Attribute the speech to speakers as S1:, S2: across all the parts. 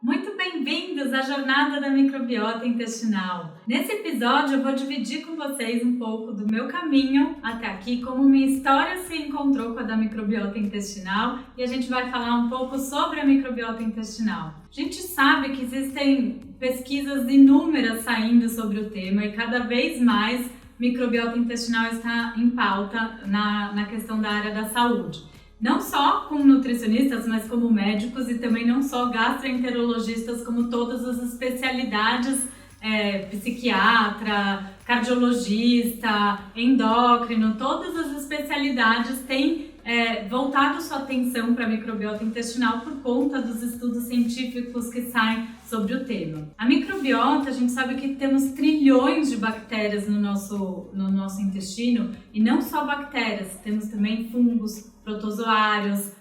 S1: Muito bem-vindos à Jornada da Microbiota Intestinal. Nesse episódio eu vou dividir com vocês um pouco do meu caminho até aqui, como minha história se encontrou com a da microbiota intestinal e a gente vai falar um pouco sobre a microbiota intestinal. A gente sabe que existem pesquisas inúmeras saindo sobre o tema e cada vez mais microbiota intestinal está em pauta na questão da área da saúde. Não só como nutricionistas, mas como médicos e também não só gastroenterologistas, como todas as especialidades, psiquiatra, cardiologista, endócrino, todas as especialidades têm voltado sua atenção para a microbiota intestinal por conta dos estudos científicos que saem sobre o tema. A microbiota, a gente sabe que temos trilhões de bactérias no nosso intestino e não só bactérias, temos também fungos, protozoários,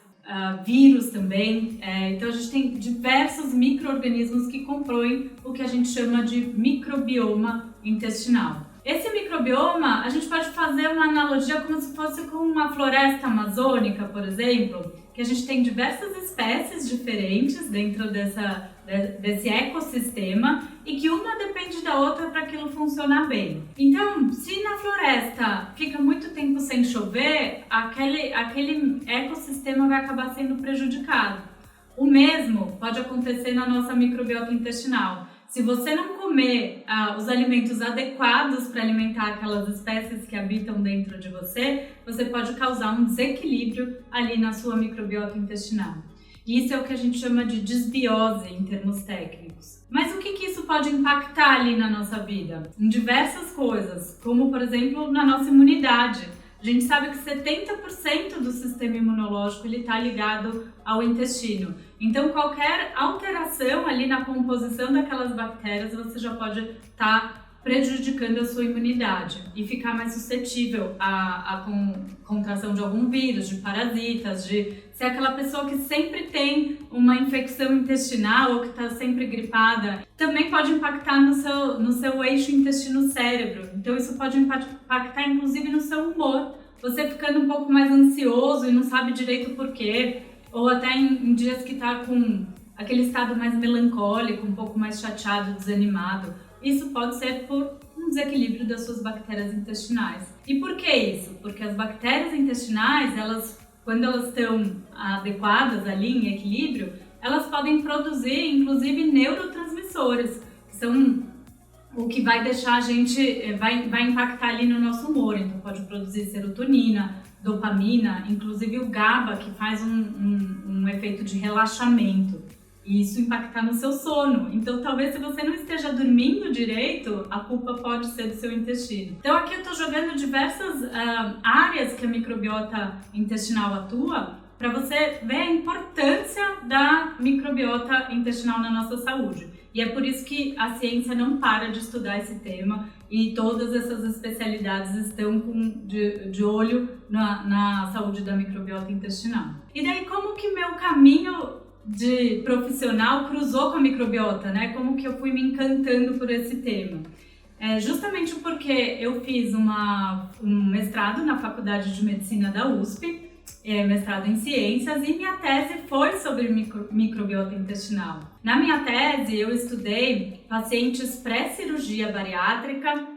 S1: vírus também. Então a gente tem diversos micro-organismos que compõem o que a gente chama de microbioma intestinal. Esse microbioma, a gente pode fazer uma analogia como se fosse com uma floresta amazônica, por exemplo, que a gente tem diversas espécies diferentes dentro desse ecossistema e que uma depende da outra para aquilo funcionar bem. Então, se na floresta fica muito tempo sem chover, aquele ecossistema vai acabar sendo prejudicado. O mesmo pode acontecer na nossa microbiota intestinal. Se você não comer os alimentos adequados para alimentar aquelas espécies que habitam dentro de você, você pode causar um desequilíbrio ali na sua microbiota intestinal. E isso é o que a gente chama de desbiose em termos técnicos. Mas o que isso pode impactar ali na nossa vida? Em diversas coisas, como por exemplo na nossa imunidade. A gente sabe que 70% do sistema imunológico está ligado ao intestino. Então, qualquer alteração ali na composição daquelas bactérias, você já pode estar prejudicando a sua imunidade e ficar mais suscetível à contração de algum vírus, de parasitas, de ser aquela pessoa que sempre tem uma infecção intestinal ou que está sempre gripada. Também pode impactar no seu eixo intestino-cérebro. Então, isso pode impactar inclusive no seu humor. Você ficando um pouco mais ansioso e não sabe direito por quê, ou até em dias que está com aquele estado mais melancólico, um pouco mais chateado, desanimado. Isso pode ser por um desequilíbrio das suas bactérias intestinais. E por que isso? Porque as bactérias intestinais, quando elas estão adequadas ali em equilíbrio, elas podem produzir inclusive neurotransmissores, que são o que vai deixar a gente, vai impactar ali no nosso humor. Então pode produzir serotonina, dopamina, inclusive o GABA, que faz um efeito de relaxamento. E isso impactar no seu sono. Então talvez se você não esteja dormindo direito, a culpa pode ser do seu intestino. Então aqui eu estou jogando diversas áreas que a microbiota intestinal atua, para você ver a importância da microbiota intestinal na nossa saúde. E é por isso que a ciência não para de estudar esse tema e todas essas especialidades estão de olho na saúde da microbiota intestinal. E daí como que meu caminho de profissional cruzou com a microbiota, né? Como que eu fui me encantando por esse tema? Justamente porque eu fiz um mestrado na Faculdade de Medicina da USP, mestrado em ciências, e minha tese foi sobre microbiota intestinal. Na minha tese eu estudei pacientes pré-cirurgia bariátrica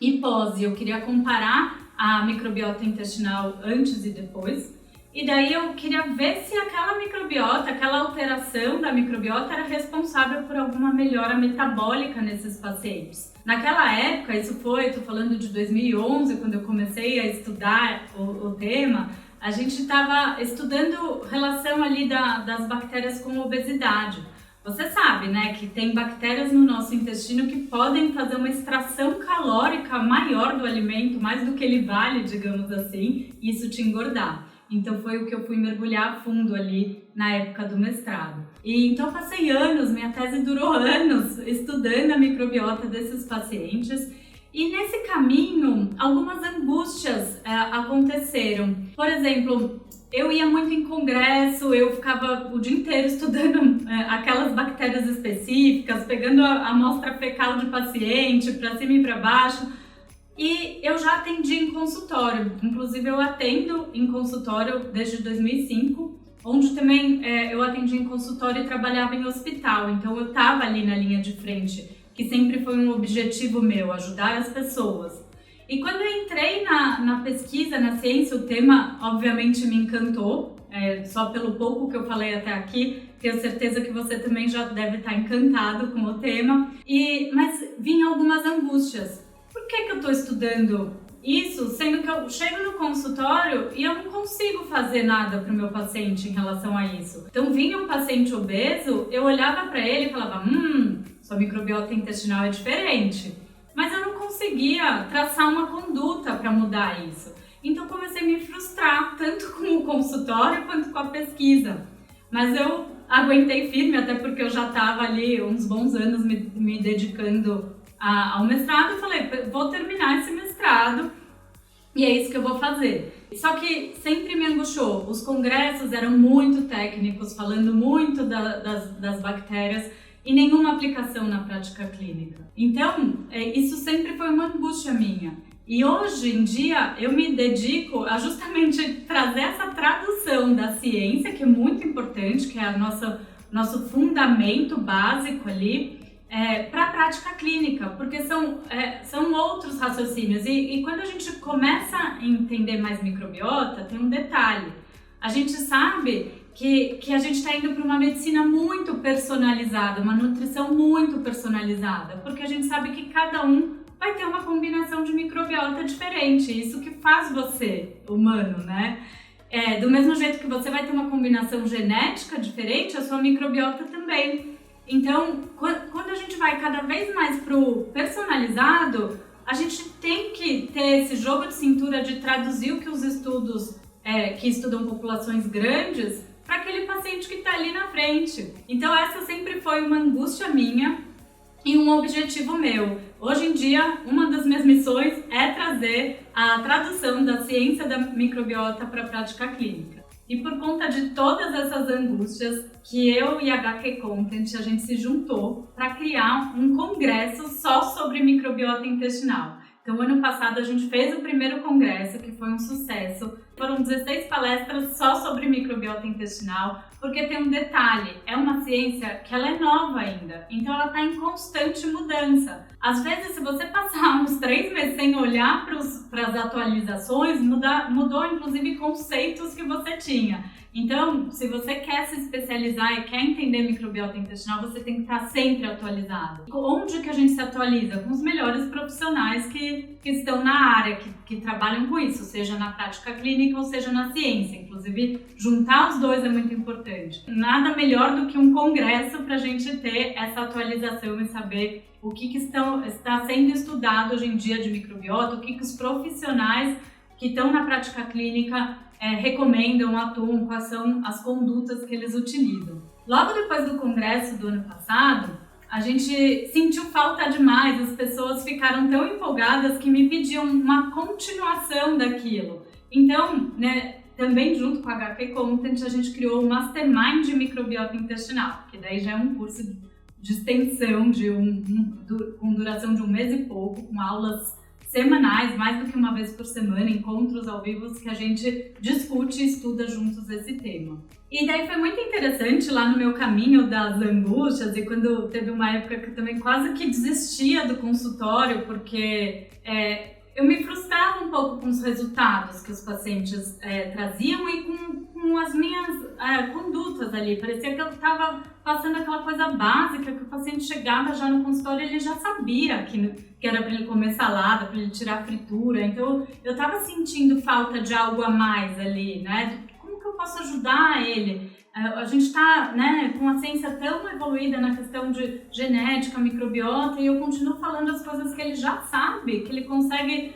S1: e pós, e eu queria comparar a microbiota intestinal antes e depois. E daí eu queria ver se aquela alteração da microbiota era responsável por alguma melhora metabólica nesses pacientes. Naquela época, estou falando de 2011, quando eu comecei a estudar o tema, a gente estava estudando relação ali das bactérias com obesidade. Você sabe, né, que tem bactérias no nosso intestino que podem fazer uma extração calórica maior do alimento, mais do que ele vale, digamos assim, e isso te engordar. Então foi o que eu fui mergulhar a fundo ali na época do mestrado. E então passei anos, minha tese durou anos, estudando a microbiota desses pacientes. E nesse caminho, algumas angústias aconteceram. Por exemplo, eu ia muito em congresso, eu ficava o dia inteiro estudando aquelas bactérias específicas, pegando a amostra fecal de paciente para cima e para baixo. E eu já atendi em consultório, inclusive eu atendo em consultório desde 2005 onde também eu atendi em consultório e trabalhava em hospital, então eu estava ali na linha de frente, que sempre foi um objetivo meu, ajudar as pessoas. E quando eu entrei na pesquisa, na ciência, o tema obviamente me encantou, só pelo pouco que eu falei até aqui, tenho certeza que você também já deve estar encantado com o tema, mas vinham algumas angústias. Por que eu estou estudando isso, sendo que eu chego no consultório e eu não consigo fazer nada para o meu paciente em relação a isso? Então vinha um paciente obeso, eu olhava para ele e falava, sua microbiota intestinal é diferente. Mas eu não conseguia traçar uma conduta para mudar isso. Então comecei a me frustrar, tanto com o consultório quanto com a pesquisa. Mas eu aguentei firme, até porque eu já estava ali uns bons anos me dedicando ao mestrado. Eu falei, vou terminar esse mestrado e é isso que eu vou fazer. Só que sempre me angustiou. Os congressos eram muito técnicos, falando muito das bactérias, e nenhuma aplicação na prática clínica. Então, isso sempre foi uma angústia minha. E hoje em dia eu me dedico a justamente trazer essa tradução da ciência, que é muito importante, que é nosso fundamento básico ali, para a prática clínica, porque são outros raciocínios. E quando a gente começa a entender mais microbiota, tem um detalhe. A gente sabe que a gente está indo para uma medicina muito personalizada, uma nutrição muito personalizada, porque a gente sabe que cada um vai ter uma combinação de microbiota diferente, isso que faz você humano, né? Do mesmo jeito que você vai ter uma combinação genética diferente, a sua microbiota também. Então, quando a gente vai cada vez mais para o personalizado, a gente tem que ter esse jogo de cintura de traduzir o que os estudos que estudam populações grandes para aquele paciente que está ali na frente. Então essa sempre foi uma angústia minha e um objetivo meu. Hoje em dia, uma das minhas missões é trazer a tradução da ciência da microbiota para a prática clínica. E por conta de todas essas angústias, que eu e a HQ Content, a gente se juntou para criar um congresso só sobre microbiota intestinal. Então, ano passado a gente fez o primeiro congresso, que foi um sucesso. Foram 16 palestras só sobre microbiota intestinal, porque tem um detalhe, é uma ciência que ela é nova ainda, então ela está em constante mudança. Às vezes, se você passar uns 3 meses sem olhar para as atualizações, mudou inclusive conceitos que você tinha. Então, se você quer se especializar e quer entender microbiota intestinal, você tem que estar sempre atualizado. Onde que a gente se atualiza? Com os melhores profissionais que estão na área, que trabalham com isso, seja na prática clínica ou seja na ciência. Inclusive, juntar os dois é muito importante. Nada melhor do que um congresso para a gente ter essa atualização e saber o que está sendo estudado hoje em dia de microbiota, o que os profissionais que estão na prática clínica recomendam, atuam, quais são as condutas que eles utilizam. Logo depois do congresso do ano passado, a gente sentiu falta demais, as pessoas ficaram tão empolgadas que me pediam uma continuação daquilo. Então, também junto com a HQ Content, a gente criou o Mastermind de Microbiota Intestinal, que daí já é um curso de extensão com duração de 1 mês e pouco, com aulas semanais, mais do que uma vez por semana, encontros ao vivo que a gente discute e estuda juntos esse tema. E daí foi muito interessante lá no meu caminho das angústias, e quando teve uma época que eu também quase que desistia do consultório, porque eu me frustrava um pouco com os resultados que os pacientes traziam e com as minhas condutas ali. Parecia que eu estava passando aquela coisa básica, que o paciente chegava já no consultório e ele já sabia que era para ele comer salada, para ele tirar a fritura. Então eu estava sentindo falta de algo a mais ali, né? Como que eu posso ajudar ele? A gente está com a ciência tão evoluída na questão de genética, microbiota, e eu continuo falando as coisas que ele já sabe, que ele consegue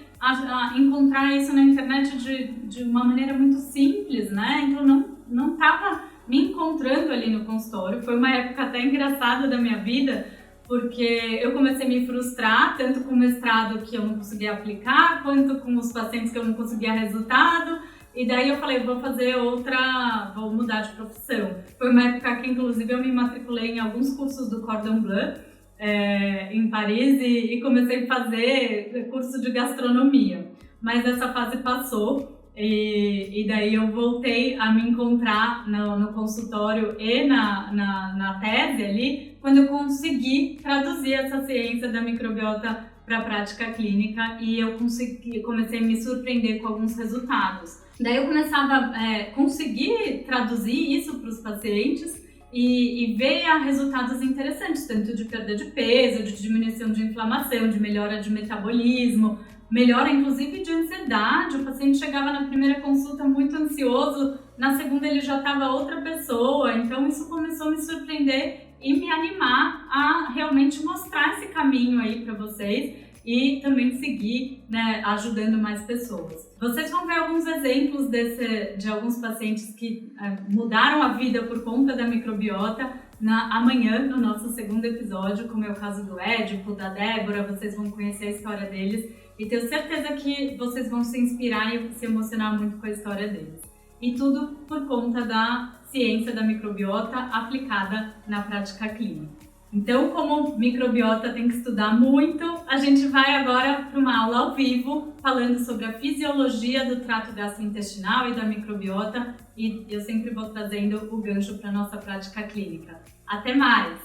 S1: encontrar isso na internet de uma maneira muito simples, né? Então não estava me encontrando ali no consultório. Foi uma época até engraçada da minha vida, porque eu comecei a me frustrar, tanto com o mestrado que eu não conseguia aplicar, quanto com os pacientes que eu não conseguia resultado. E daí eu falei, vou mudar de profissão. Foi uma época que, inclusive, eu me matriculei em alguns cursos do Cordon Bleu, em Paris, e comecei a fazer curso de gastronomia. Mas essa fase passou E daí eu voltei a me encontrar no consultório e na tese ali, quando eu consegui traduzir essa ciência da microbiota para a prática clínica e eu comecei a me surpreender com alguns resultados. Daí eu começava a conseguir traduzir isso para os pacientes e ver resultados interessantes, tanto de perda de peso, de diminuição de inflamação, de melhora de metabolismo, melhora inclusive de ansiedade. O paciente chegava na primeira consulta muito ansioso, na segunda ele já estava outra pessoa, então isso começou a me surpreender e me animar a realmente mostrar esse caminho aí para vocês e também seguir, né, ajudando mais pessoas. Vocês vão ver alguns exemplos de alguns pacientes que mudaram a vida por conta da microbiota amanhã no nosso segundo episódio, como é o caso do Édipo, da Débora. Vocês vão conhecer a história deles e tenho certeza que vocês vão se inspirar e se emocionar muito com a história deles. E tudo por conta da ciência da microbiota aplicada na prática clínica. Então, como microbiota tem que estudar muito, a gente vai agora para uma aula ao vivo falando sobre a fisiologia do trato gastrointestinal e da microbiota, e eu sempre vou trazendo o gancho para a nossa prática clínica. Até mais!